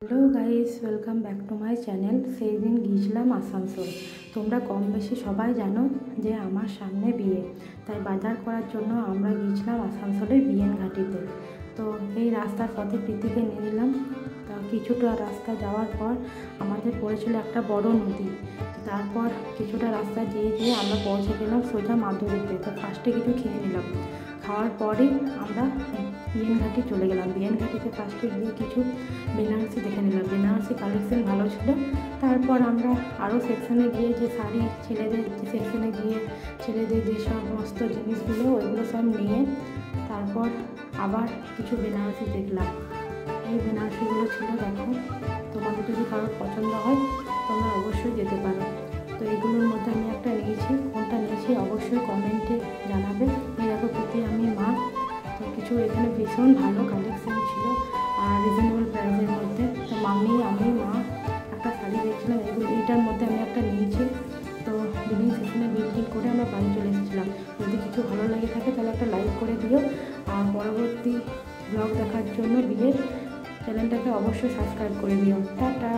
Hello guys, welcome back to my channel. সেই দিন গিয়েছিলাম আসানসোল। তোমরা কম বেশি সবাই জানো যে আমার সামনে বিয়ে, তাই বাজার করার জন্য আমরা গিয়েছিলাম আসানসোলের বিএন ঘাটিতে। তো এই রাস্তার পথে প্রীতিকে নিয়ে নিলাম। তা কিছুটা রাস্তা যাওয়ার পর আমাদের পড়েছিল একটা বড় নদী। তারপর কিছুটা রাস্তা যেয়ে আমরা পৌঁছে গেলাম সোজা মাধুরীতে। তো ফার্স্টে কিছু খেয়ে নিলাম, খাওয়ার পরেই আমরা বিএন ঘাটি চলে গেলাম। বিএন ঘাটিতে ফার্স্টে গিয়ে কিছু বেনারসি দেখে নিলাম, বেনারসি কালেকশন ভালো ছিল। তারপর আমরা আরও সেকশনে গিয়ে যে শাড়ি, ছেলেদের যে সেকশনে গিয়ে ছেলেদের যে সমস্ত জিনিসগুলো ওইগুলো সব নিয়ে তারপর আবার কিছু বেনারসি দেখলাম। এই বেনারসিগুলো ছিল, দেখো তোমাদের যদি কারোর পছন্দ হয় তোমরা অবশ্যই যেতে পারো। তো এইগুলোর মধ্যে আমি একটা নিয়েছি, কোনটা নিয়েছি অবশ্যই কমেন্টে জানাবে। এই দেখো প্রীতি, আমি মা। তো কিছু এখানে ভীষণ ভালো কালেকশন ছিল আর রিজনেবল প্রাইসের মধ্যে। তো আমি মা একটা শাড়ি দেখছিলাম, এইটার মধ্যে আমি একটা নিয়েছি। তো বিলিং সেশনে বিল করে আমরা বাড়ি চলে এসেছিলাম। যদি কিছু ভালো লেগে থাকে তাহলে একটা লাইক করে দিও, আর পরবর্তী ব্লগ দেখার জন্য বিয়ের চ্যানেলটাকে অবশ্যই সাবস্ক্রাইব করে দিও। টাটা।